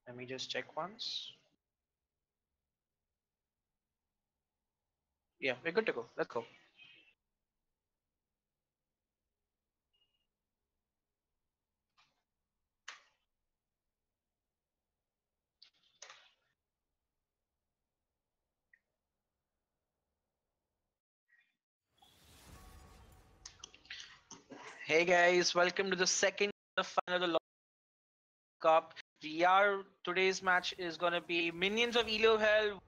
Let me just check once. Yeah, we're good to go. Let's go. Hey guys, welcome to the second final of the LoL Cup. Today's match is gonna be Minions of Elo Hell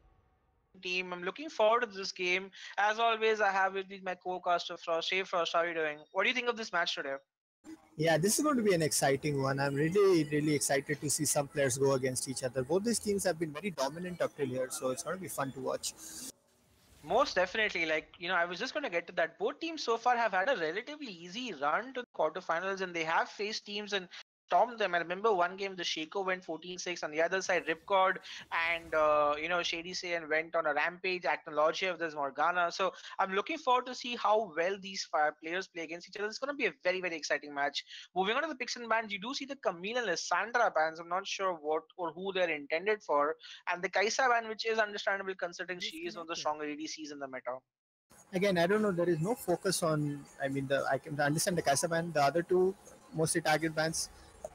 team. I'm looking forward to this game. As always, I have with me my co-caster Frost. Hey Frost, how are you doing? What do you think of this match today? Yeah, this is going to be an exciting one. I'm really excited to see some players go against each other. Both these teams have been very dominant up till here, so it's going to be fun to watch. Most definitely, I was just going to get to that. Both teams so far have had a relatively easy run to the quarterfinals, and they have faced teams and stormed them. I remember one game, the Shaco went 14-6. On the other side, Ripcord and Shady Saiyan went on a rampage. Technology of this Morgana. So I'm looking forward to see how well these five players play against each other. It's going to be a very very exciting match. Moving on to the picks and bans, you do see the Camille and Lissandra bans. I'm not sure what or who they're intended for, and the Kaisa ban, which is understandable considering she is one of the stronger ADCs in the meta. Again, I don't know. There is no focus on. I mean, I can understand the Kai'Sa ban. The other two mostly target bans.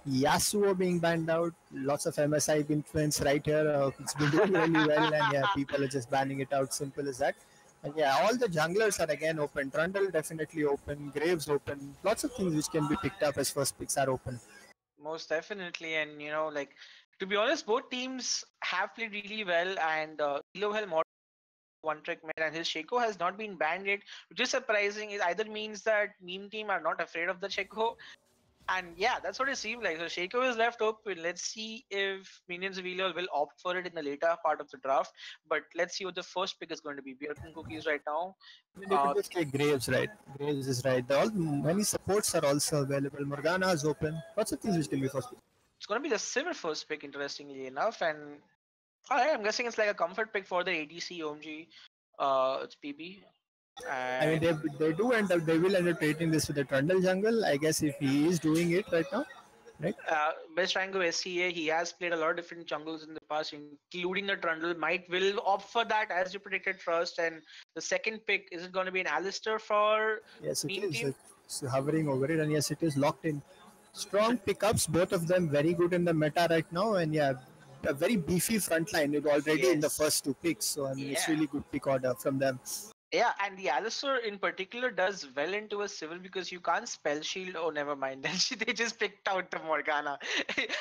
Yasuo being banned out. Lots of MSI influence right here. It's been doing really well, and yeah, people are just banning it out. Simple as that. And yeah, all the junglers are again open. Trundle definitely open. Graves open. Lots of things which can be picked up as first picks are open. Most definitely, and to be honest, both teams have played really well, and Elo Hell mod one trick mid, and his Shaco has not been banned yet, which is surprising. It either means that meme team are not afraid of the Shaco, and yeah, that's what it seemed like. So Shaco is left open. Let's see if Minions of Elo will opt for it in the later part of the draft. But let's see what the first pick is going to be. We are cooking cookies right now. I mean, they could just take Graves, right? Graves is right. Many supports are also available. Morgana is open. Lots of things which can be first. It's going to be the Sivir first pick, interestingly enough, and alright, I'm guessing it's like a comfort pick for the ADC OMG. It's PB. I mean, And they will end up trading this with the Trundle jungle. I guess if he is doing it right now, right? Best Rango SCA, he has played a lot of different jungles in the past, including the Trundle. Might will opt for that as you predicted first. And the second pick, is it going to be an Alistair for Yes, it meme is. team? It's hovering over it, and yes, it is locked in. Strong pickups, both of them very good in the meta right now, and yeah, a very beefy front line already in the Yes. first two picks. So I mean, it's Yeah. really good pick order from them. Yeah, and the Alistair in particular does well into a civil because you can't spell shield. Oh, never mind. Then they just picked out the Morgana.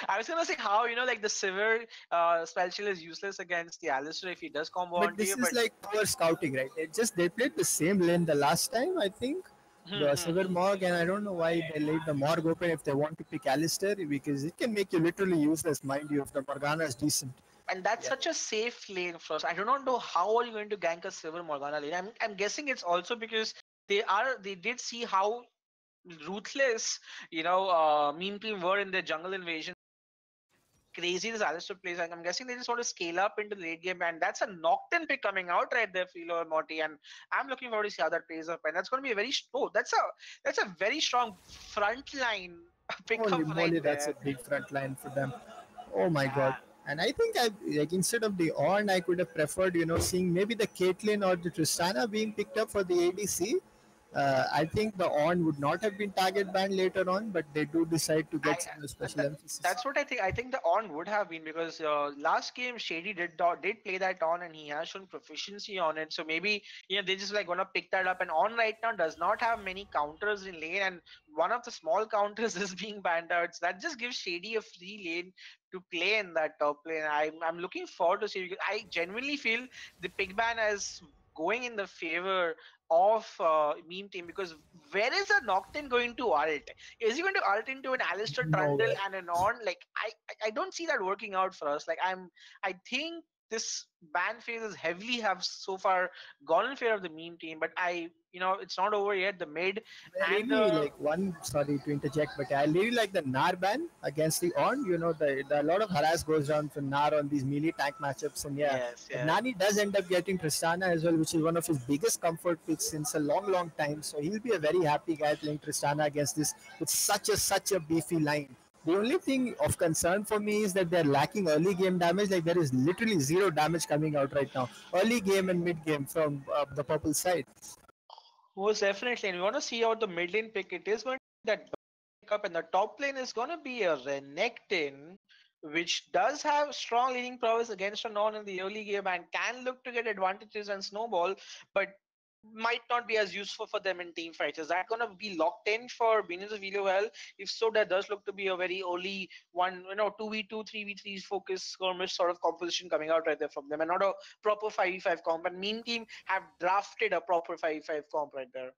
I was gonna say how like the civil spell shield is useless against the Alistair if he does combo But onto this you. is But like poor scouting, right? They played the same lane the last time, I think. The Silver Morg, and I don't know why they leave the Morg open if they want to pick Alistair because it can make you literally useless, mind you, if the Morgana is decent. and that's Yeah. such a safe lane for us. I do not know how are you going to gank a silver Morgana lane. I'm guessing it's also because they did see how ruthless meme team were in their jungle invasion. Crazy this Alistair plays. Like, I'm guessing they just want to scale up into the late game, and that's a Nocturne pick coming out right there, Philo and Morty. And I'm looking forward to see how that plays up. And that's going to be a that's a very strong front line Holy pickup right moly, that's a there. big front line for them. Oh my god. Yeah. And I think like instead of the Ornn, I could have preferred, seeing maybe the Caitlyn or the Tristana being picked up for the ADC. I think the Ornn would not have been target banned later on, but they do decide to I get some special that, emphasis. that's what I think. I think the on would have been because last game Shady did play that on and he has shown proficiency on it. So maybe they just like gonna pick that up. And on right now does not have many counters in lane, and one of the small counters is being banned out. So that just gives Shady a free lane to play in that top lane. I'm looking forward to see because I genuinely feel the pick ban is going in the favor of meme team because where is a Nocturne going to ult? Is he going to ult into an Alistair Trundle Nowhere. and an on? Like I don't see that working out for us. I think this ban phase is heavily have so far gone in favor of the meme team, but it's not over yet. The mid I and really the like one. Sorry to interject, but I really like the Nar ban against the On. A lot of harass goes down for Nar on these melee tank matchups, and yeah, yes, but yes. Nani does end up getting Tristana as well, which is one of his biggest comfort picks since a long time. So he'll be a very happy guy playing Tristana against this with such a beefy line. The only thing of concern for me is that they're lacking early game damage. Like there is literally zero damage coming out right now. Early game and mid game from the purple side. Most definitely, and we want to see out the mid lane pick. It is going to be that pickup, and the top lane is going to be a Renekton, which does have strong leading prowess against a non in the early game and can look to get advantages and snowball, but might not be as useful for them in team fights. Is that going to be locked in for Minions of Elo Hell? If so, that does look to be a very early one, 2v2, 3v3 focus skirmish sort of composition coming out right there from them, and not a proper 5v5 comp. And Meme Team have drafted a proper 5v5 comp right there.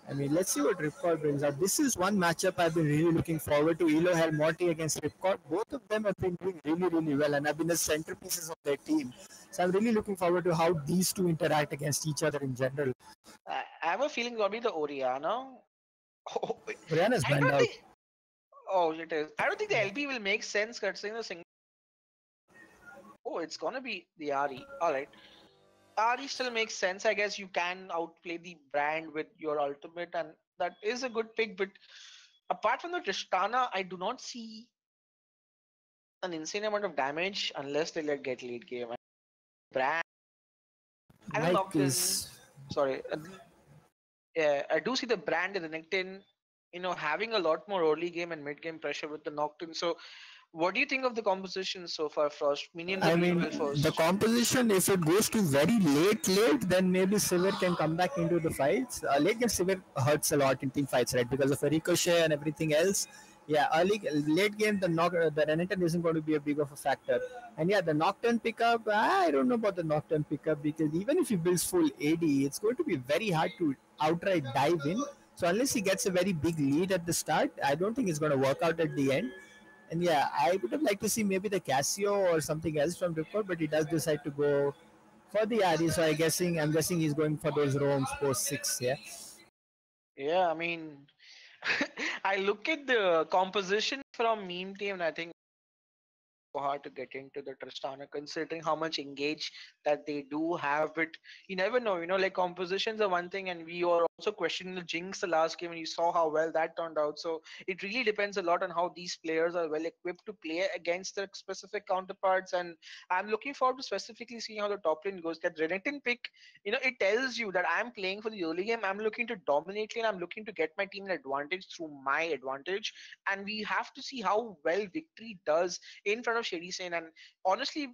I mean, let's see what Ripcord brings out. This is one matchup I've been really looking forward to. Elo Hell Morty against Ripcord. Both of them have been doing really, really well and have been the centerpieces of their team. So I'm really looking forward to how these two interact against each other in general. I have a feeling it'll be the Oriana. Oh, Brianna's I banned don't out. think. Oh, it is. I don't think the LP will make sense considering the single. Oh, it's gonna be the Ari. All right. Ari still makes sense. I guess you can outplay the brand with your ultimate, and that is a good pick. But apart from the Tristana, I do not see an insane amount of damage unless they let get late game. Brand and the Mike Nocturne. is. Sorry, yeah, I do see the brand and the Nectin, having a lot more early game and mid game pressure with the Nocturne. So, what do you think of the composition so far, Frost? Minions I of mean, Evil the first. composition, if it goes to very late, then maybe Sivir can come back into the fights. Late game Sivir hurts a lot in team fights, right? Because of the ricochet and everything else. Yeah, late game, the Renekton isn't going to be a big of a factor. And yeah, the Nocturne pickup, I don't know about the Nocturne pickup because even if he builds full AD, it's going to be very hard to outright dive in. So unless he gets a very big lead at the start, I don't think it's going to work out at the end. And yeah, I would have liked to see maybe the Casio or something else from Ripcord, but he does decide to go for the Ari. So I'm guessing he's going for those roams post six. Yeah. Yeah, I mean, I look at the composition from Meme Team, and I think hard to get into the Tristana considering how much engage that they do have. But you never know, like compositions are one thing, and we are also questioning the Jinx the last game, and you saw how well that turned out. So it really depends a lot on how these players are well equipped to play against their specific counterparts. And I'm looking forward to specifically seeing how the top lane goes. That Renekton pick, it tells you that I'm playing for the early game. I'm looking to dominate lane. I'm looking to get my team an advantage through my advantage. And we have to see how well victory does in front of Shady Sane. And honestly,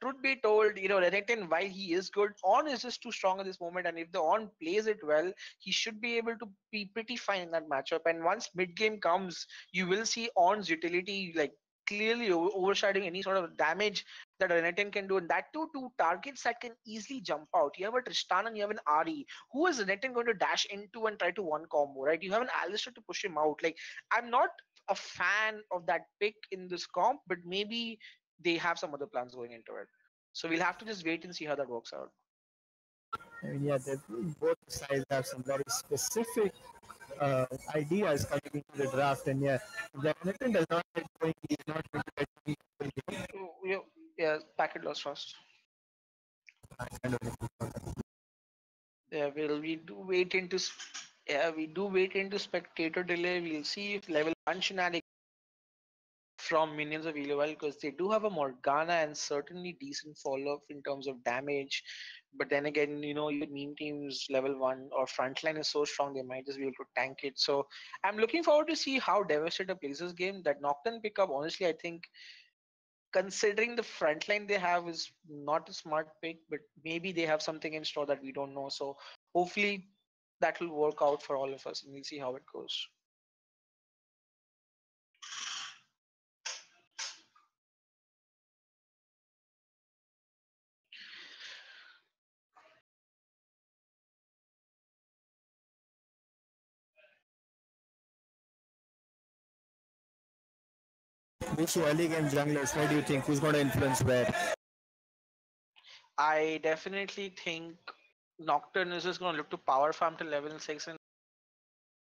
truth be told, Renekton, while he is good, On is just too strong at this moment. And if the On plays it well, he should be able to be pretty fine in that matchup. And once mid game comes, you will see On's utility like clearly overshadowing any sort of damage that Renekton can do. And that too, two targets that can easily jump out. You have a Tristan and you have an Ari. Who is Renekton going to dash into and try to one combo, right? You have an Alistair to push him out. Like, I'm not a fan of that pick in this comp, but maybe they have some other plans going into it. So we'll have to just wait and see how that works out. I mean, yeah, both sides have some very specific ideas coming into the draft, and yeah, if the Renekton does not get going, he's not going to get going. Oh, yeah, yeah, packet loss first. Kind of Yeah, we do wait into spectator delay. We'll see if level one shenanigans from Minions of Elo because they do have a Morgana and certainly decent follow up in terms of damage. But then again, even meme teams level one or frontline is so strong they might just be able to tank it. So I'm looking forward to see how Devastator plays this game. That Nocturne pickup, honestly, I think considering the frontline they have is not a smart pick, but maybe they have something in store that we don't know. So hopefully that will work out for all of us and we'll see how it goes. Bhishi, early game junglers, what do you think? Who's going to influence where? I definitely think Nocturne is just going to look to power farm to level 6 and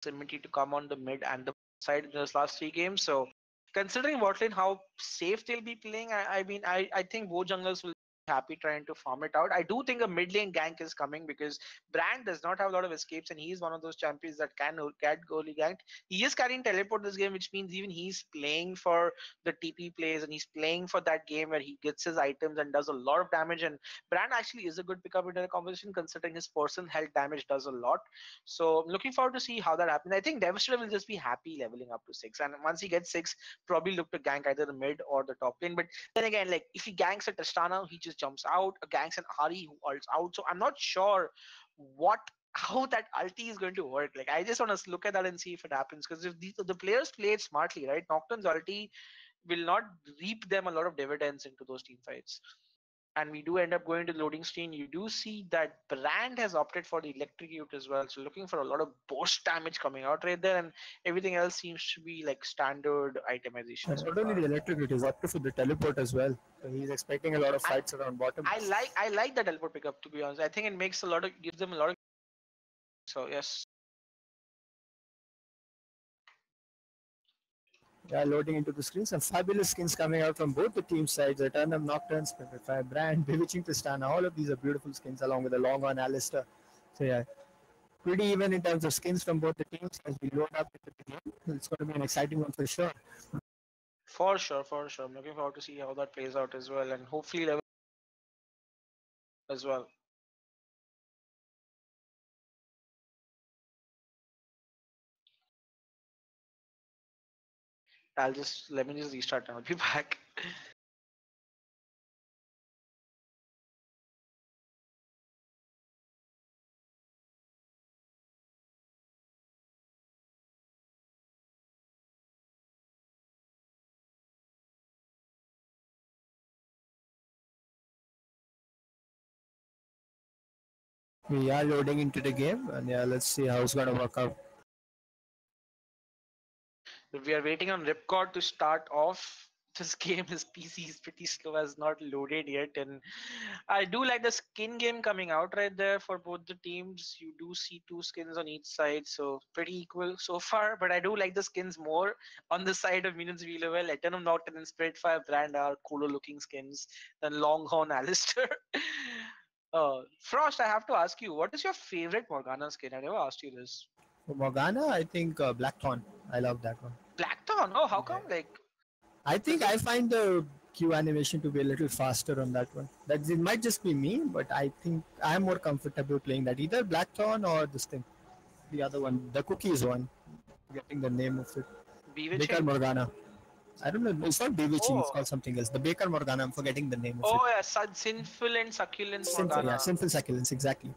proximity to come on the mid and the side in those last three games. So considering bot lane how safe they'll be playing, I mean I think both junglers will happy trying to farm it out. I do think a mid lane gank is coming because Brand does not have a lot of escapes, and he's one of those champions that can get goalie ganked. He is carrying teleport this game, which means even he's playing for the TP plays and he's playing for that game where he gets his items and does a lot of damage. And Brand actually is a good pickup into the composition considering his person health damage does a lot. So I'm looking forward to see how that happens. I think Devastator will just be happy leveling up to 6, and once he gets 6, probably look to gank either the mid or the top lane. But then again, like if he ganks a Tristana, he just jumps out. A ganks an Ari who ults out. So I'm not sure what how that ulti is going to work. Like I just want to look at that and see if it happens. Because if the players play it smartly, right? Nocturne's ulti will not reap them a lot of dividends into those team fights. And we do end up going to the loading screen. You do see that Brand has opted for the electrocute as well. So looking for a lot of burst damage coming out right there, and everything else seems to be like standard itemization And so not only far. the electrocute, he's opted for the teleport as well. So he's expecting a lot of I fights around bottom. I like that teleport pickup, to be honest. I think it makes a lot of gives them a lot of. So yes. Yeah, loading into the screen. Some fabulous skins coming out from both the team sides. Eternum, Nocturne, Spectrify, Brand, Bewitching Tristana. All of these are beautiful skins along with the long on Alistair. So yeah, pretty even in terms of skins from both the teams as we load up into the game. It's going to be an exciting one for sure. For sure, for sure. I'm looking forward to see how that plays out as well, and hopefully level as well. Let me just restart and I'll be back. We are loading into the game, and yeah, let's see how it's going to work out. We are waiting on Ripcord to start off. This game, his PC is pretty slow, has not loaded yet, and I do like the skin game coming out right there for both the teams. You do see two skins on each side, so pretty equal so far. But I do like the skins more on the side of Minions Wheel well. Eternum Nocturne and Spiritfire Brand are cooler looking skins than Longhorn Alistair. Frost, I have to ask you, what is your favorite Morgana skin? I never asked you this. For Morgana, I think Blackthorn. I love that one. Blackthorn? Oh, how Yeah. come? Like, I does think it? I find the Q animation to be a little faster on that one. That it might just be me, but I think I'm more comfortable playing that either Blackthorn or this thing, the other one, the cookies one. Getting the name of it, Baker Bewitching? Morgana. I don't know. It's not bewitching. It's Oh, called something else. The Baker Morgana. I'm forgetting the name of it. oh yeah, Sinful and Succulents Sinful, yeah, Morgana. Sinful Succulents, exactly.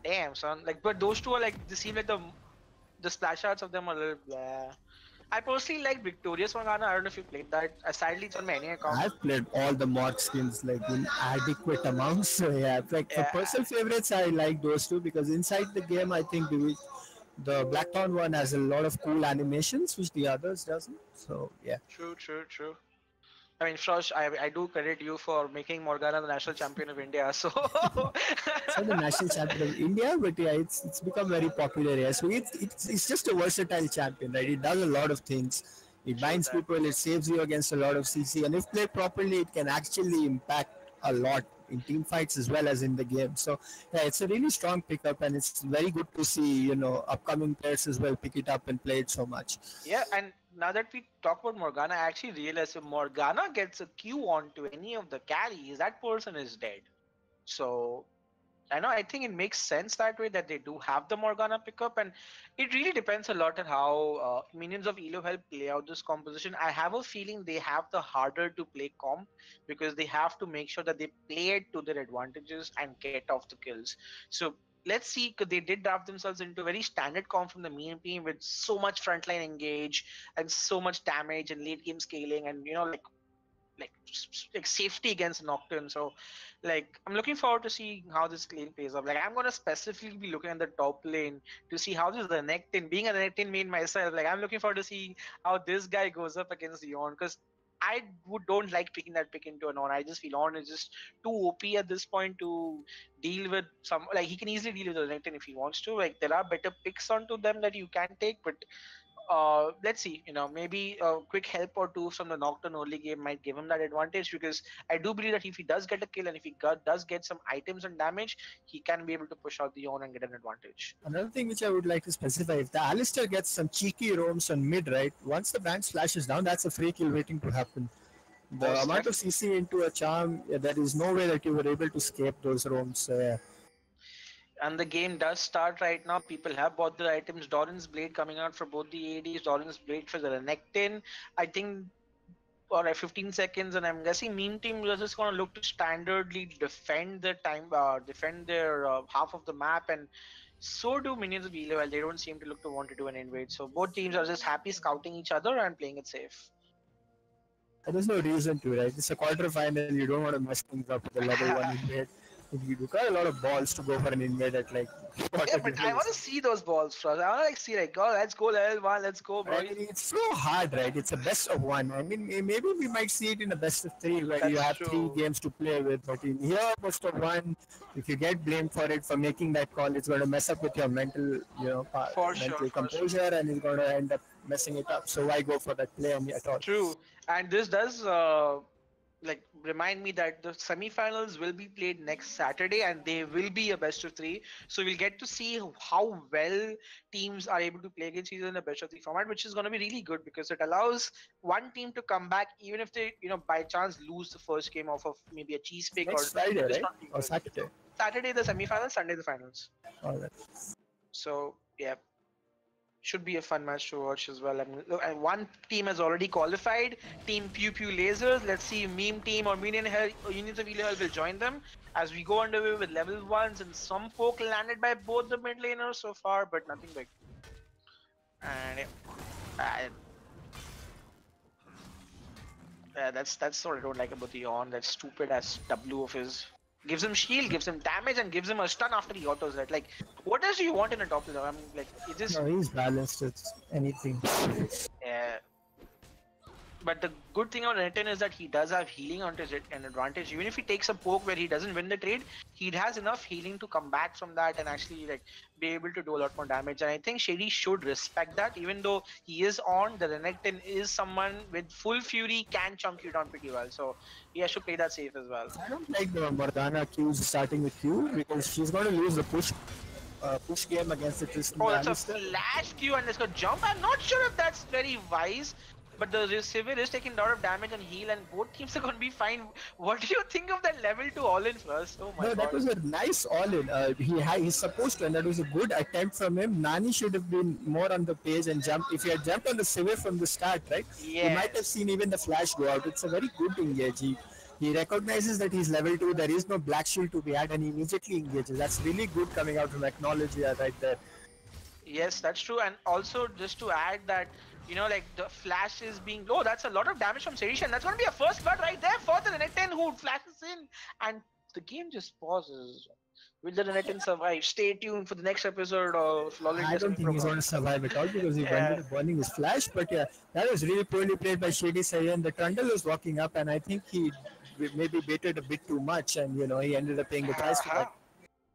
Damn, son. Like, but those two are like, they seem like the splash arts of them are a little blah. I personally like Victorious Morgana. I don't know if you played that. Sadly, it's on my any account. I've played all the mod skins like in adequate amounts. So yeah, like for Yeah, personal favorites, I like those two because inside the game, I think the Blackthorn one has a lot of cool animations, which the others doesn't. So yeah. true, true, true. I mean, Frosh, I do credit you for making Morgana the national champion of India. So, It's not the national champion of India, but yeah, it's become very popular here. So it's just a versatile champion, right? It does a lot of things. It true binds that. people, it saves you against a lot of CC, and if played properly, it can actually impact a lot in team fights as well as in the game. So yeah, it's a really strong pickup, and it's very good to see upcoming players as well pick it up and play it so much. Yeah, and now that we talk about Morgana, I actually realized if Morgana gets a Q onto any of the carries, that person is dead. So I know. I think it makes sense that way that they do have the Morgana pickup, and it really depends a lot on how minions of Elo Hell play out this composition. I have a feeling they have the harder to play comp because they have to make sure that they play it to their advantages and get off the kills. So let's see, because they did draft themselves into a very standard comp from the main team with so much frontline engage and so much damage and late game scaling, and like safety against Nocturne. So like I'm looking forward to seeing how this lane plays up. Like I'm gonna specifically be looking at the top lane to see how this Renekton, being a Renekton main myself, like I'm looking forward to seeing how this guy goes up against Leon, because I don't like picking that pick into an on. I just feel on is just too OP at this point to deal with some, like he can easily deal with the Renekton if he wants to. Like there are better picks onto them that you can take, but let's see, maybe a quick help or two from the Nocturne early game might give him that advantage, because I do believe that if he does get a kill and if he does get some items and damage, he can be able to push out the own and get an advantage. Another thing which I would like to specify, if the Alistair gets some cheeky roams on mid, right, once the branch flashes down, that's a free kill waiting to happen. The Most amount of definitely. CC into a charm, there is no way that you were able to escape those roams. And the game does start right now. People have bought the items. Doran's Blade coming out for both the ADs. Doran's Blade for the Renekton. I think for like 15 seconds, and I'm guessing Meme Team is just going to look to standardly defend their half of the map, and so do minions of Elo Hell. They don't seem to look to want to do an invade. So both teams are just happy scouting each other and playing it safe. There's no reason to, right? It's a quarter-final. You don't want to mess things up with a level 1 invade. You got a lot of balls to go for an invade at like Yeah, quarter but I want levels. to see those balls first. I want to see like, oh, let's go level one, let's go, bro. I mean, it's so hard, right? It's a best of one. I mean, maybe we might see it in a best of three where you That's have three true. games to play with. But in here, best of one, if you get blamed for it for making that call, it's going to mess up with your For sure, mental for sure. composure, and it's going to end up messing it up. So why go for that play at all? True. And this does like remind me that the semifinals will be played next Saturday and they will be a best of three. So we'll get to see how well teams are able to play against each other in a best of three format, which is going to be really good because it allows one team to come back even if they, by chance lose the first game off of maybe a cheese pick or Next Friday, just right? not being Or good. Saturday? Saturday the semifinals, Sunday the finals. All right. So yeah, should be a fun match to watch as well. And one team has already qualified. Team Pew Pew Lasers. Let's see, Meme Team or Minion Hell or Unions of Elo Hell will join them as we go underway with level ones and some poke landed by both the mid laners so far, but nothing big. And that's what I don't like about the Yawn. That stupid ass W of his. Gives him shield, gives him damage, and gives him a stun after he autos that. Like, what else do you want in a top laner? I mean, like, it just No, he's balanced. It's anything. uh, But the good thing about Renekton is that he does have healing onto an advantage. Even if he takes a poke where he doesn't win the trade, he has enough healing to come back from that and actually like be able to do a lot more damage. And I think Shady should respect that, even though he is on, the Renekton is someone with full fury, can chunk you down pretty well. So he has to play that safe as well. I don't like the Morgana Q's starting with Q because she's going to lose the push game against the Tristan Oh, that's a Alistair. flash Q and let's go jump. I'm not sure if that's very wise. But the receiver is taking a lot of damage and heal, and both teams are going to be fine. What do you think of that level 2 all in first? Oh my No, that god. was a nice all-in. He's supposed to, and that was a good attempt from him. Nani should have been more on the page and jumped. If he had jumped on the Civic from the start, right, you might have Yes. seen even the flash go out. It's a very good engage. He recognizes that he's level 2, there is no black shield to be had, and he immediately engages. That's really good coming out from Acknowledge right there. Yes, that's true. And also, just to add that, like the flash is being low, that's a lot of damage from Serishan. That's going to be a first blood right there for the Renekton who flashes in. And the game just pauses. Will the Renekton survive? Stay tuned for the next episode of LoL I India don't Semi think Pro he's going Cup. to survive at all because he Yeah. ended up burning his flash. But yeah, that was really poorly played by Shady Sayan. The Trundle was walking up, and I think he maybe baited a bit too much, and he ended up paying the price for Uh-huh. that.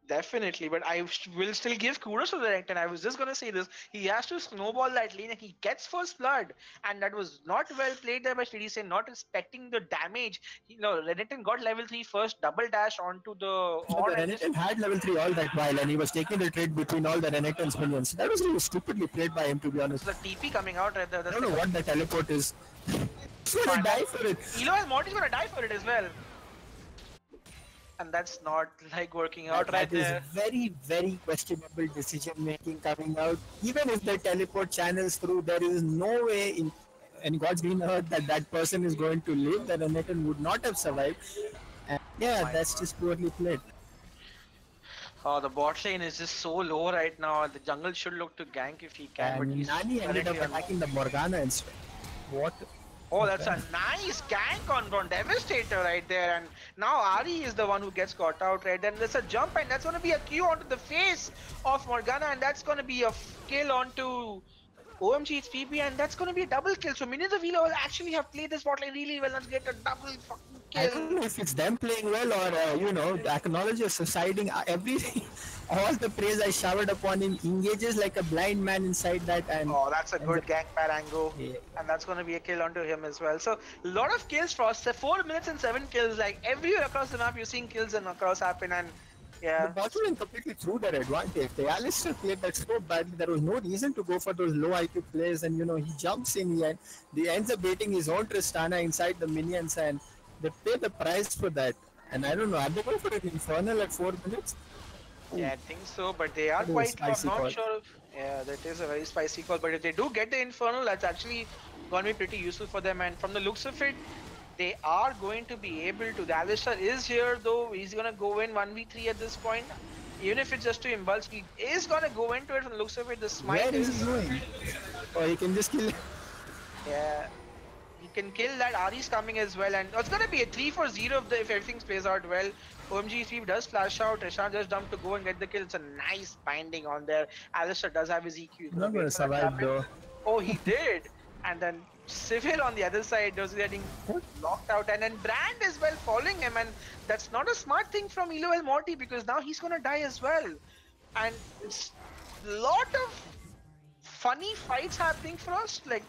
Definitely, but I will still give kudos to the Renekton. I was just gonna say this. He has to snowball that lane and he gets first blood. And that was not well played there by Shady, not respecting the damage. Renekton got level 3 first, double dash onto the No, the on and just Renekton had level 3 all that while, and he was taking the trade between all the Renekton's minions. That was really stupidly played by him, to be honest. the TP coming out right there. I That's don't like know what the teleport is. He's gonna fun. die And for it. Elo and Morty's gonna die for it as well. And that's not like working out right That is there. very, very questionable decision making coming out. Even if the teleport channels through, there is no way in God's green earth that that person is going to live. The Renekton would not have survived. And Oh yeah, my that's god. just poorly played. Oh, the bot lane is just so low right now. The jungle should look to gank if he can, but And he's Nani ended up currently alone. attacking the Morgana instead. What? Oh, that's Okay. a nice gank on Devastator right there. And now Ari is the one who gets caught out right then. There's a jump and that's going to be a Q onto the face of Morgana and that's going to be a kill onto OMG, it's PB, and that's going to be a double kill. So Minions of Elo will actually have played this bot lane really well and get a double fucking I don't kill. know if it's them playing well or acknowledges suiciding everything. All the praise I showered upon him engages like a blind man inside that and Oh, that's a ends good up. gank Parango. Yeah. And that's going to be a kill onto him as well. So, a lot of kills for us. 4 minutes and 7 kills. Like, everywhere across the map, you're seeing kills and across happen. And, The yeah. bottom completely threw their advantage. The Alistair played that so badly. There was no reason to go for those low IQ plays, and he jumps in the end. He ends up baiting his own Tristana inside the minions, and they pay the price for that. And I don't know, are they going for an Infernal at 4 minutes? Ooh, Yeah, I think so, but they are that is a quite low. I'm spicy not call. sure if. Yeah, that is a very spicy call. But if they do get the Infernal, that's actually going to be pretty useful for them. And from the looks of it, they are going to be able to. The Alistar is here, though. He's going to go in 1v3 at this point. Even if it's just to indulge, he is going to go into it from the looks of it. The smite Where is he is. going? Oh, he can just kill. Yeah. He can kill that. Ari's coming as well, and it's gonna be a 3-4-0 if everything plays out well. OMG Sweep does flash out. Rishad just dumped to go and get the kill. It's a nice binding on there. Alistair does have his EQ. He's gonna Not going wait to for that to survive happen. though. Oh, he did. And then Civil on the other side was getting locked out, and then Brand as well following him. And that's not a smart thing from Elo Hell Morty because now he's gonna die as well. And it's a lot of funny fights happening for us. Like,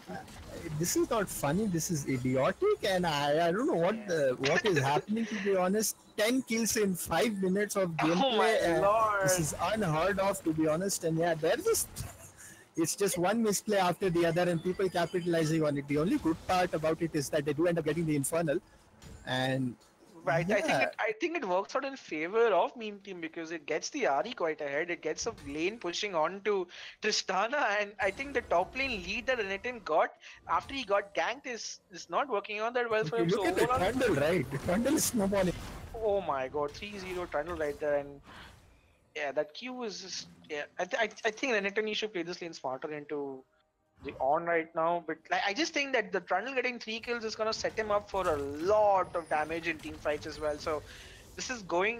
This is not funny. This is idiotic, and I don't know what is happening. To be honest, 10 kills in 5 minutes of oh gameplay. my This lord. is unheard of, to be honest. And yeah, they're just. It's just one misplay after the other, and people capitalizing on it. The only good part about it is that they do end up getting the infernal, and Right, yeah, I think it works out in favor of Meme Team because it gets the Ari quite ahead. It gets a lane pushing on to Tristana, and I think the top lane lead that Renekton got after he got ganked is not working out that well if for you him. look So at the overall, Trundle, right? The Trundle is snowballing. oh my god, 3-0 Trundle right there, and yeah, that Q is just yeah. I think Renekton you should play this lane smarter into the on right now, but like, I just think that the Trundle getting 3 kills is gonna set him up for a lot of damage in team fights as well. So this is going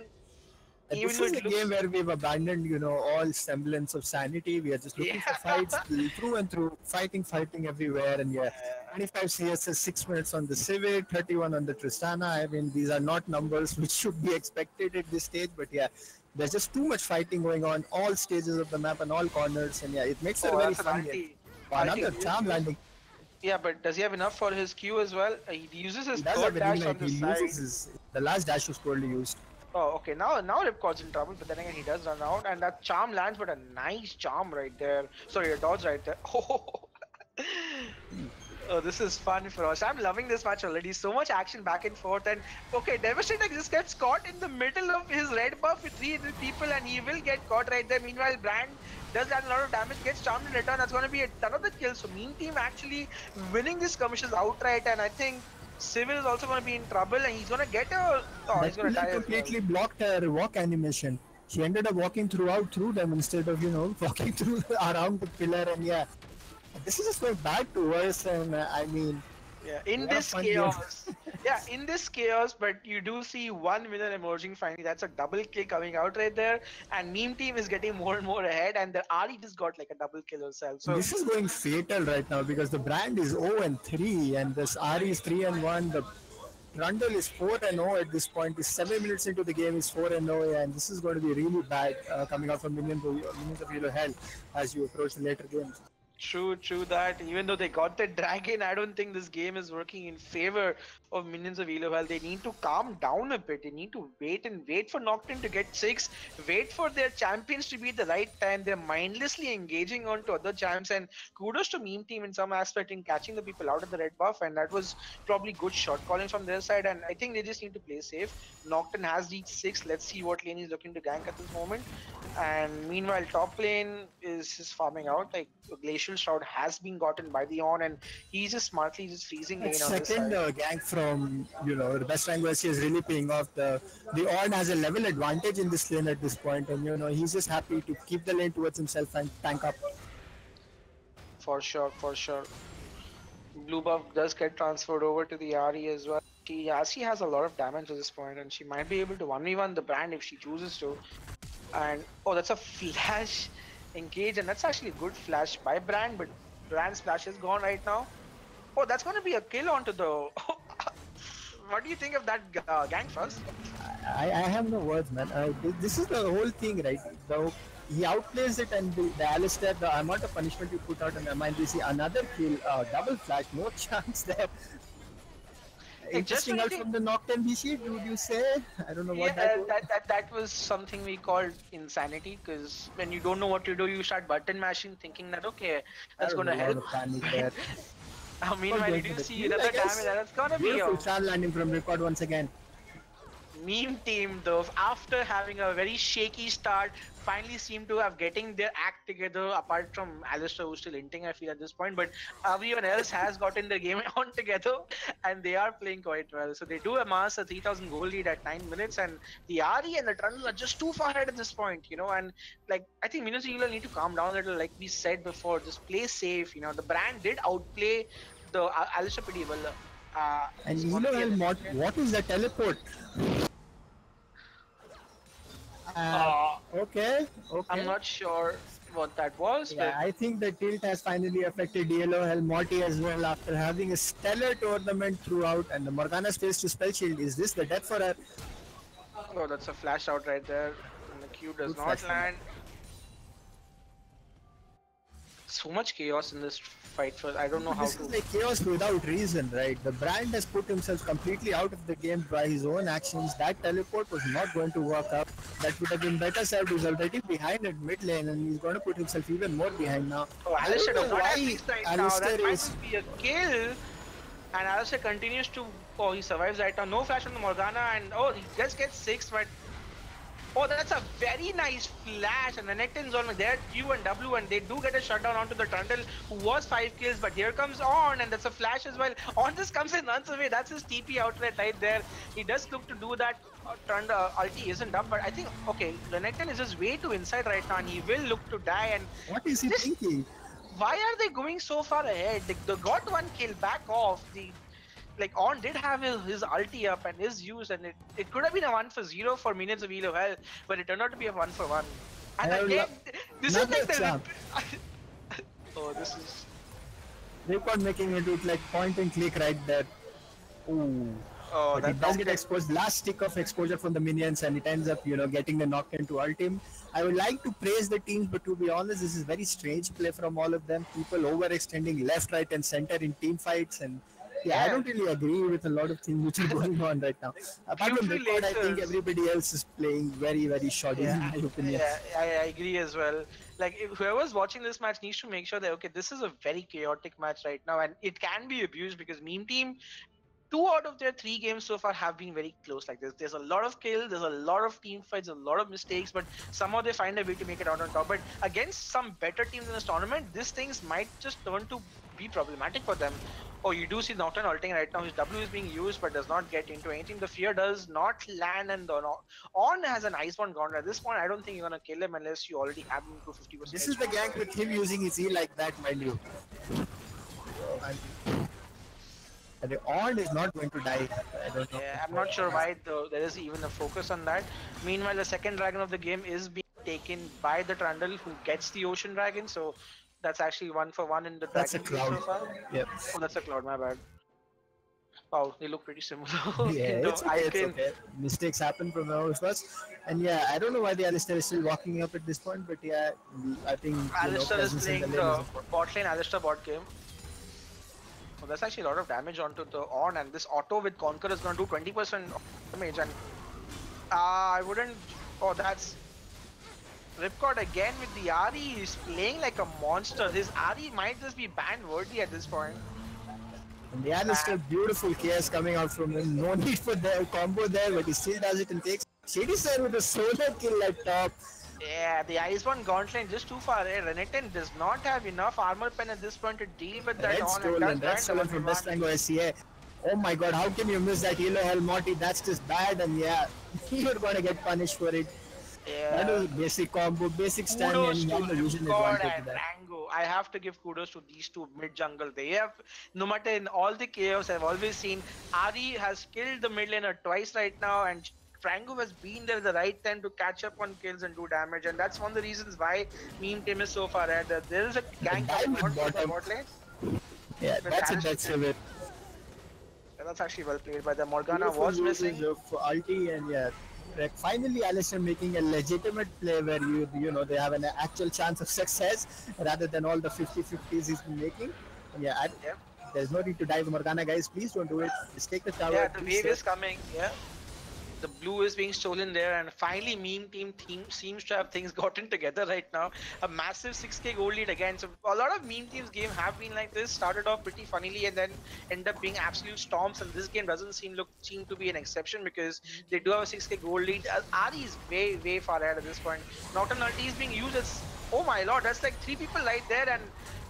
even This though is it a game looks where we've abandoned, all semblance of sanity. We are just yeah. looking for fights through and through, fighting everywhere. And yeah, Yeah. 25 CSS, 6 minutes on the Civic, 31 on the Tristana. I mean, these are not numbers which should be expected at this stage. But yeah, there's just too much fighting going on, all stages of the map and all corners. And yeah, it makes it a Oh, very that's an fun game. ulti. Ulti Another is charm used. landing. Yeah, but does he have enough for his Q as well? He uses He his does have third an dash on ignite. the He side. uses the last dash was poorly used. Oh, okay. Now Ripcord's in trouble, but then again he does run out, and that charm lands, but a nice charm right there. Sorry, a dodge right there. Oh, this is fun for us. I'm loving this match already. So much action back and forth, and okay, Devastator just gets caught in the middle of his red buff with 3 people, and he will get caught right there. Meanwhile, Brand does that a lot of damage, gets charmed in return. That's going to be a ton of the kills. So Meme Team actually winning this skirmishes outright, and I think Civil is also going to be in trouble, and he's going to get a. Oh, he's That going to pillar die as well. completely blocked her walk animation. She ended up walking through them instead of walking through around the pillar. And yeah, this is just going bad to worse. And I mean, Yeah, in what a this fun game. chaos. Yeah, in this chaos, but you do see one winner emerging finally. That's a double kill coming out right there. And Meme Team is getting more and more ahead, and the Ari just got like a double kill herself. So, This is going fatal right now because the brand is 0-3 and this RE is 3-1. The Rundle is 4-0 at this point. Is 7 minutes into the game is 4-0, and this is going to be really bad coming out from Minions of Elo Hell as you approach the later games. true that. Even though they got the dragon, I don't think this game is working in favor of Minions of Elo Hell. They need to calm down a bit. They need to wait for Nocturne to get 6, wait for their champions to be at the right time. They're mindlessly engaging on to other champs, and kudos to Meme Team in some aspect in catching the people out of the red buff, and that was probably good shot calling from their side, and I think they just need to play safe. Nocturne has reached 6. Let's see what lane he's looking to gank at this moment. And meanwhile, top lane is farming out. Like Glacial Shroud has been gotten by the On, and he's just smartly just freezing That lane on this second side. gank from the best rank versus is really paying off. The Orn has a level advantage in this lane at this point, and he's just happy to keep the lane towards himself and tank up. For sure, for sure. Blue buff does get transferred over to the Ari as well. She has a lot of damage at this point, and she might be able to 1v1 the brand if she chooses to. And oh, that's a flash engage, and that's actually a good flash by brand, but Rand Splash is gone right now. Oh, that's going to be a kill onto the... What do you think of that gang first? I have no words, man. This is the whole thing, right? He outplays it, and the Alistair, the amount of punishment you put out on MIBC, another kill, double flash, no chance there. Just Interesting when you out think... from the Nocturne Bhishi, would you say? I don't know Yeah, what that was. that was something we called insanity, because when you don't know what to do, you start button mashing, thinking that, okay, that's That was going a to lot help. of panic But there. meanwhile, you Going for do the see kill, I another damage, guess. and it's going to be Beautiful a star landing from Record once again. meme team. Though, after having a very shaky start, finally seem to have getting their act together, apart from Alistair, who's still hinting, I feel, at this point. But everyone else has gotten the game on together, and they are playing quite well. So they do amass a 3,000 goal lead at 9 minutes, and the Ari and the Trundle are just too far ahead at this point, and like, I think Minnesota need to calm down a little. Like we said before, just play safe. The brand did outplay the Alistair pretty well. And It's gonna Elo be a Hell, Renekton. what is the teleport? Uh, Uh, okay, I'm okay. not sure what that was, Yeah, but I think the tilt has finally affected Elo Hell Morty as well after having a stellar tournament throughout, and the Morgana's face to spell shield. Is this the death for her? oh, that's a flash out right there. And the Q does Good flash not from her. land. So much chaos in this fight. For I don't know how This is to. like chaos without reason, right? The brand has put himself completely out of the game by his own actions. That teleport was not going to work out. That would have been better served. He's already behind at mid lane, and he's going to put himself even more behind now. Oh, I don't Alistair does know not have why six right now. Alistair That might is. just be a kill. And Alistair continues to. Oh, he survives right now. No flash on the Morgana, and oh, he just gets six, but. Oh, that's a very nice flash, and the Nectins on there, Q and W, and they do get a shutdown onto the Trundle, who was 5 kills, but here comes On, and that's a flash as well. On just comes and runs away. That's his TP outlet right there. He does look to do that. Trundle ulti isn't up, but I think, okay, the Nectin is just way too inside right now, and he will look to die, and What is he just, thinking? why are they going so far ahead? They got one kill, back off. Like On did have his ulti up and his use, and it could have been a 1-for-0 for minions of Elo Hell, but it turned out to be a 1-for-1. I And have again, this is another like the champ. oh, this is Record making it look like point and click right there. Ooh. oh, But that it does get knocked exposed. Last stick of exposure from the minions, and it ends up, getting the knock into ultim. I would like to praise the teams, but to be honest, this is very strange play from all of them. People overextending left, right, and center in team fights, and yeah, I yeah. don't really agree with a lot of things which are going on right now. Apart from Few Record, I think lasers. everybody else is playing very, very shoddy Yeah, in my opinion. yeah, I agree as well. Like whoever's watching this match needs to make sure that okay, this is a very chaotic match right now, and it can be abused because Meme Team 2 out of their 3 games so far have been very close like this. There's a lot of kills, there's a lot of team fights, a lot of mistakes, but somehow they find a way to make it out on top. But against some better teams in this tournament, these things might just turn to be problematic for them. Oh, you do see Nocturne ulting right now. His W is being used but does not get into anything. The fear does not land, and the On has an Iceborne Gauntlet. At this point, I don't think you're gonna kill him unless you already have him to 50% This is the HP. gank with him using his E like that, mind you. And the On is not going to die. I don't know. Yeah, I'm not sure why there is even a focus on that. Meanwhile, the second dragon of the game is being taken by the Trundle, who gets the Ocean Dragon. So that's actually 1-for-1 in the That's a dragon field cloud. so far. Yep. Oh, that's a cloud. My bad. Wow, they look pretty similar in Yeah, the it's okay, it's icon. okay. Mistakes happen from all of us. And yeah, I don't know why the Alistair is still walking up at this point, but yeah, I think, Alistair is presence in the playing lane is the important. bot lane. Alistair bot game. Oh, that's actually a lot of damage onto the On, and this auto with Conquer is going to do 20% damage. And I wouldn't. Oh, that's Ripcord again with the Ari. He's playing like a monster. His Ari might just be ban worthy at this point. And the Alistair, beautiful chaos coming out from him. No need for the combo there, but he still does it and takes Shady Sir with a solar kill at top. Yeah, the Iceborne Gauntlet just too far ahead. Renekton does not have enough armor pen at this point to deal with that Red On, and stolen, does red land the stolen from 1v1. Best Tango SCA. Oh my god, how can you miss that Elo Hell Morty? That's just bad, and yeah, you're gonna get punished for it. That Yeah. was basic combo, basic stun, and Kudos he to had no vision Ripcord advantage to and that. Rango. I have to give kudos to these two mid jungle. They have, no matter in all the chaos I've always seen, Ari has killed the mid laner twice right now, and Frango has been there at the right time to catch up on kills and do damage, and that's one of the reasons why Meme Team is so far ahead. There is a The gank coming dive out with from the bottom. bot lane Yeah, with that's it. Alice. That's it. That's actually well played, but the Morgana Beautiful was uses missing. of ulti, and yeah, like finally Alistair making a legitimate play where they have an actual chance of success rather than all the 50-50s he's been making. And yeah, Yep. there's no need to dive Morgana, guys. Please don't do it. Just take the tower. Yeah, the Please wave save. is coming. Yeah. The blue is being stolen there, and finally Meme Team seems to have things gotten together right now. A massive 6k gold lead again. So a lot of Meme Team's game have been like this. Started off pretty funnily and then end up being absolute storms. And this game doesn't seem to be an exception because they do have a 6k gold lead. Ari is way far ahead at this point. Nocturne ulti is being used as, oh my lord, that's like 3 people right there, and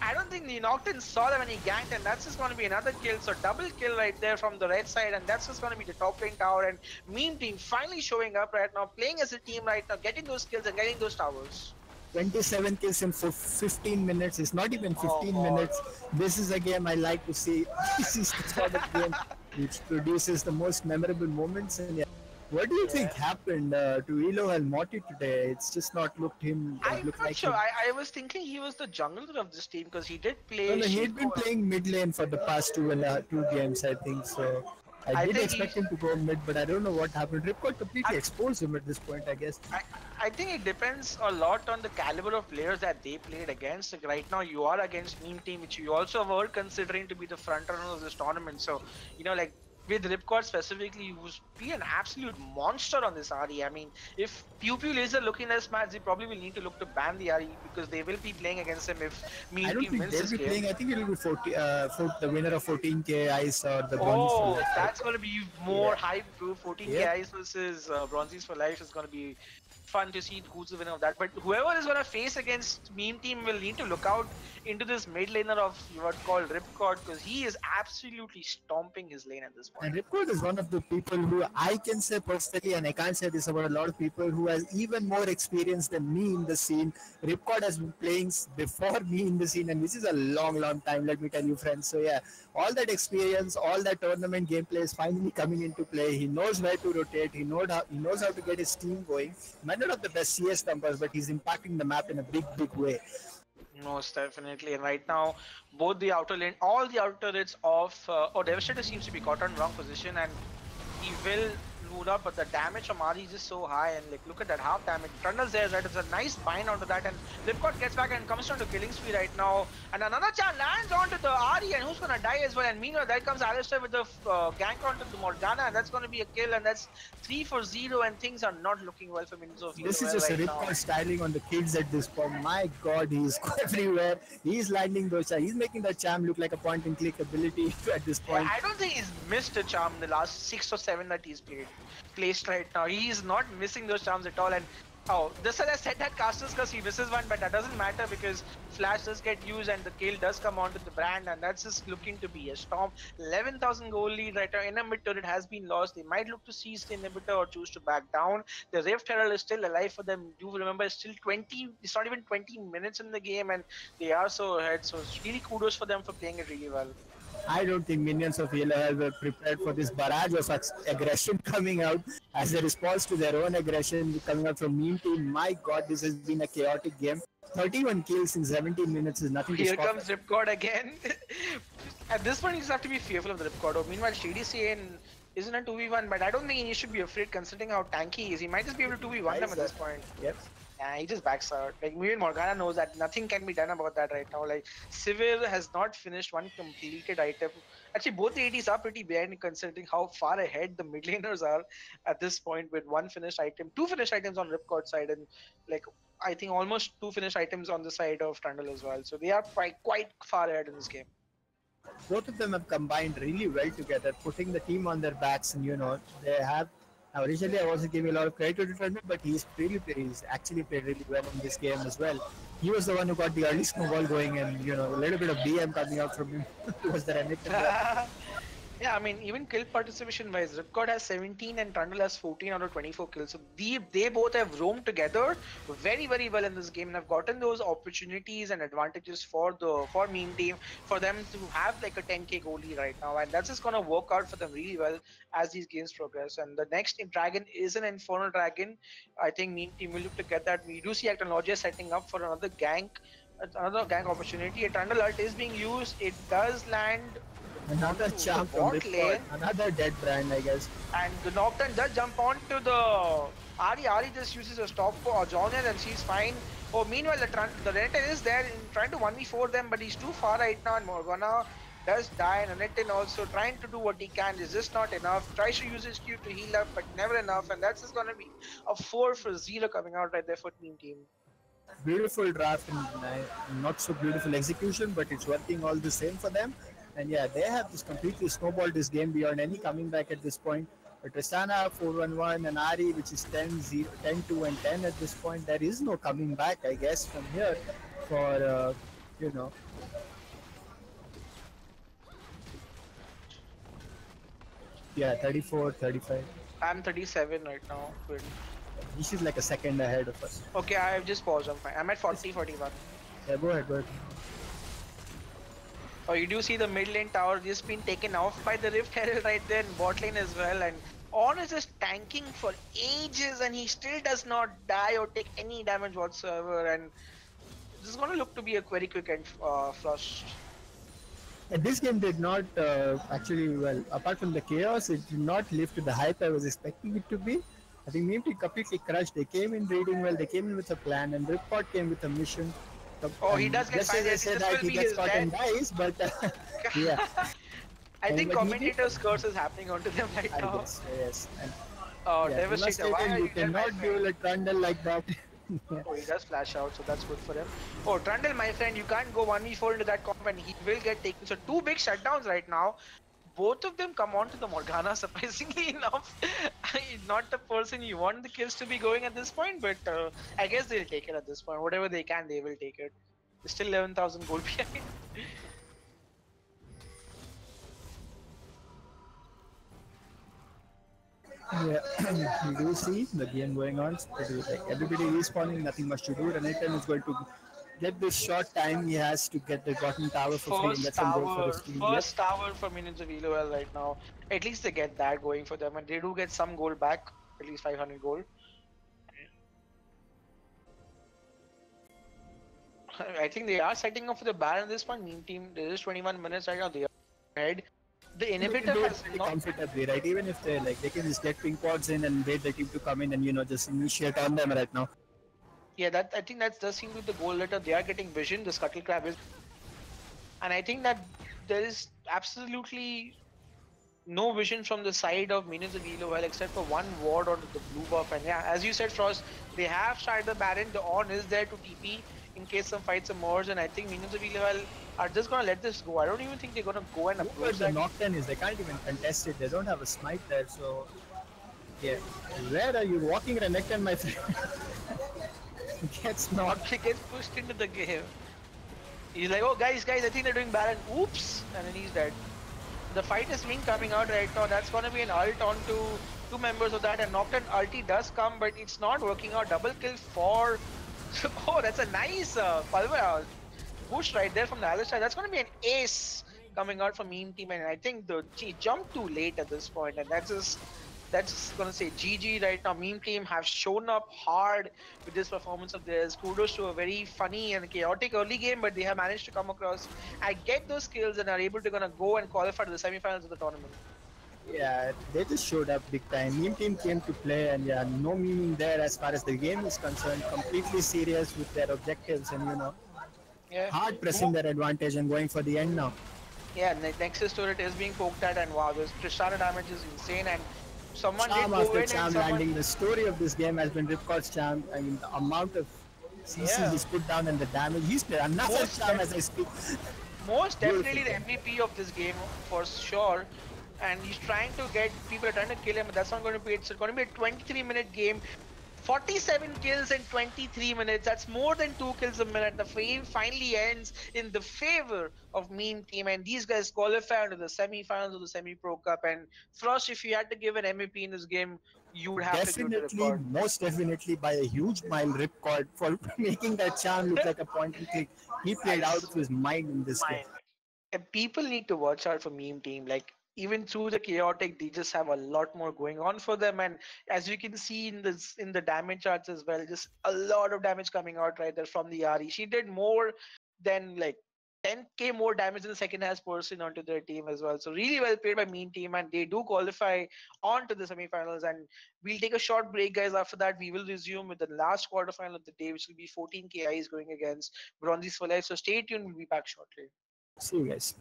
I don't think the Nocturne saw them when he ganked, and that's just going to be another kill. So double kill right there from the red side, and that's just going to be the top lane tower. And Meme Team finally showing up right now, playing as a team right now, getting those kills and getting those towers. 27 kills in 15 minutes. It's not even Oh 15 god. minutes. This is a game I like to see. This is the sort of game which produces the most memorable moments. And yeah, what do you think Yeah. happened to Elo Hell Morty today? It's just not I'm looked not like sure. him. I was thinking he was the jungler of this team because he did No, play no, he'd been Shaco. playing mid lane for the past two games, I think. So I I did think he expect him to go mid, but I don't know what happened. Ripcord I, completely exposed him at this point, I guess. I, I think it depends a lot on the caliber of players that they played against. Like right now, you are against Meme Team, which you also were considering to be the front runner of this tournament. So, like with Ripcord specifically, you would be an absolute monster on this RE. I mean, if Pew Pew Laser looking at this match, they probably will need to look to ban the RE because they will be playing against him if I Meme don't Team think wins they'll this be game. playing. I think it'll be the winner of 14k ice or the bronze for Oh, life. that's going to be more Yeah. hype, bro. 14k Yep. ice versus Bronzes for life is going to be fun to see who's the winner of that. But whoever is going to face against Meme Team will need to look out into this mid laner of what called Ripcord because he is absolutely stomping his lane at this point. And Ripcord is one of the people who I can say personally, and I can't say this about a lot of people, who has even more experience than me in the scene. Ripcord has been playing before me in the scene, and this is a long time, let me tell you, friends. So yeah, all that experience, all that tournament gameplay is finally coming into play. He knows where to rotate. He knows how to get his team going. He might not have the best CS numbers, but he's impacting the map in a big way. Most definitely. And right now, both the outer lane, all the outer lanes of, Devastator seems to be caught on wrong position and he will load up, but the damage from Ari is just so high. And like, look at that half damage. Trundle's there, right? It's a nice bind onto that. And Ripcord gets back and comes down to killing spree right now. And another charge lands onto the Ari, and who's gonna die as well? And meanwhile, there comes Alistair with the gank onto the Morgana, and that's gonna be a kill. And that's 3-4-0, and things are not looking well for Minions of This is well just right now. Ripcord styling on the kids at this point. My God, he's everywhere. He's landing those. He's making the charm look like a point and click ability at this Yeah, point. I don't think he's missed a charm in the last 6 or 7 that he's placed right now. He's not missing those charms at all. And oh, this has said that casters because he misses one, but that doesn't matter because Flash does get used and the kill does come onto the brand, and that's just looking to be a storm. 11,000 goal lead right now. In a mid turret has been lost. They might look to seize the inhibitor or choose to back down. The Rift Herald is still alive for them. Do remember, it's still 20. It's not even 20 minutes in the game, and they are so ahead. So it's really kudos for them for playing it really well. I don't think minions of Elo Hell were prepared for this barrage of aggression coming out as a response to their own aggression coming out from Meme Team. My God, this has been a chaotic game. 31 kills in 17 minutes is nothing to Here stop. comes Ripcord again. At this point, you just have to be fearful of the Ripcord. Meanwhile, Shady Sane isn't a 2v1, but I don't think he should be afraid considering how tanky he is. He might just be able to 2v1 them at this point. Yep. Yeah, he just backs out. Like, even Morgana knows that nothing can be done about that right now. Like, Sivir has not finished one completed item. Actually, both the ADs are pretty behind considering how far ahead the mid laners are at this point with one finished item, two finished items on Ripcord side, and like, I think almost two finished items on the side of Trundle as well. So they are quite far ahead in this game. Both of them have combined really well together, putting the team on their backs, and they have. Now, originally, I wasn't giving a lot of credit to Trundle, but he's actually played really well in this game as well. He was the one who got the early snowball going, and a little bit of DM coming out from him was the Remington. Yeah, I mean, even kill participation wise, Ripcord has 17 and Trundle has 14 out of 24 kills. So they both have roamed together very, very well in this game and have gotten those opportunities and advantages for meme team for them to have like a 10k goal lead right now. And that's just gonna work out for them really well as these games progress. And the next dragon is an Infernal Dragon. I think meme team will look to get that. We do see Actologia setting up for another gank opportunity. A Trundle ult is being used. It does land Another onto the charm from bot Ripcord. lane, Another dead brand, I guess. and the Nocturne does jump onto the Ari. Ari just uses a stop for John and she's fine. Oh, meanwhile, the Renekton is there in trying to 1v4 them, but he's too far right now, and Morgana does die, and Renekton also trying to do what he can is just not enough. Tries to use his Q to heal up, but never enough, and that's just gonna be a 4 for 0 coming out right there for Team Team. Beautiful draft and not so beautiful execution, but it's working all the same for them. And yeah, they have just completely snowballed this game beyond any coming back at this point. But Tristana 4-1-1 and Ari, which is 10-0, 10-2 and 10 at this point, there is no coming back, I guess, from here for, you know, yeah, 34, 35. I'm 37 right now. Good. He's like a second ahead of us. Okay, I've just paused. I'm fine. I'm at 40, 41. Yeah, go ahead, go ahead. Oh, you do see the mid lane tower just been taken off by the Rift Herald right there in bot lane as well, and On is just tanking for ages and he still does not die or take any damage whatsoever, and this is going to look to be a very quick end flush. And this game did not actually, well, apart from the chaos, it did not live to the hype I was expecting it to be. I think Meme Team completely crushed. They came in reading well, they came in with a plan, and Ripcord came with a mission. Oh, he does get just as I said that he gets caught and dies, but yeah. I think commentators' curse is happening onto them right now. I guess, yes. And, oh, yeah, devastator. Why you cannot duel a Trundle like that. Oh, he does flash out, so that's good for him. Oh, Trundle, my friend, you can't go 1v4 into that comp and he will get taken. So two big shutdowns right now. Both of them come on to the Morgana, surprisingly enough. Not the person you want the kills to be going at this point, but I guess they'll take it at this point. Whatever they can, they will take it. They're still 11,000 gold behind. Yeah, you do see the game going on. Like everybody respawning, nothing much to do. Renekton is going to get this short time he has to get the bottom tower for free, and that's a goal for his team. First tower for minions of Elo Hell right now. At least they get that going for them, and they do get some gold back, at least 500 gold. I think they are setting up for the Baron at this point. Meme team, there is 21 minutes right now. They are ahead. The inhibitor has not comfortably, right? Even if they like, they can just get ping pods in and wait the team to come in and just initiate on them right now. Yeah, that I think that does seem to be the goal letter. They are getting vision. The scuttle crab is, and I think that there is absolutely no vision from the side of minions of Elo Hell except for one ward onto the blue buff. And yeah, as you said, Frost, they have started the Baron. The On is there to TP in case some fights emerge, and I think minions of Elo Hell are just gonna let this go. I don't even think they're gonna go and approach that. The Nocturne is, they can't even contest it. They don't have a smite there, so yeah. Where are you walking, Renekton, my friend? Gets knocked. He gets pushed into the game. He's like, oh guys, I think they're doing Baron. Oops, and then he's dead. The fight is being coming out right now. That's gonna be an ult onto two members of that, and Nocturne ulti does come, but it's not working out. Double kill for. Oh, that's a nice push right there from the other side. That's going to be an ace coming out from Meme Team, and I think he jumped too late at this point, and that's going to say GG right now. Meme Team have shown up hard with this performance of theirs. Kudos to a very funny and chaotic early game, but they have managed to come across and get those skills and are able to go and qualify to the semifinals of the tournament. Yeah, they just showed up big time. Meme Team came to play, and yeah, no meaning there as far as the game is concerned. Completely serious with their objectives, and hard pressing their advantage and going for the end now. Yeah, Nexus turret is being poked at, and wow, this Tristana damage is insane, and someone charm did go after in charm and landing. The story of this game has been Ripcord's charm. I mean, the amount of CC he's put down and the damage. He's played another charm as I speak. Most definitely the MVP of this game for sure. And he's trying to get people are trying to kill him, but that's not going to be. It's going to be a 23-minute game. 47 kills in 23 minutes. That's more than 2 kills a minute. The frame finally ends in the favor of Meme Team, and these guys qualify into the semi-finals of the Semi-Pro Cup. And Frost, if you had to give an MVP in this game, you would have to give it to Definitely, Ripcord. most definitely by a huge mile, Ripcord for making that charm look like a point and click. He I played out of his mind in this game. And people need to watch out for Meme Team. Like even through the chaotic, they just have a lot more going on for them. And as you can see in the damage charts as well, just a lot of damage coming out right there from the Ari. She did more than like 10k more damage than the second highest person onto their team as well. So really well played by Meme Team, and they do qualify on to the semifinals. And we'll take a short break, guys. After that, we will resume with the last quarterfinal of the day, which will be 14 KIs going against Bronzes for Life. So stay tuned. We'll be back shortly. See you guys.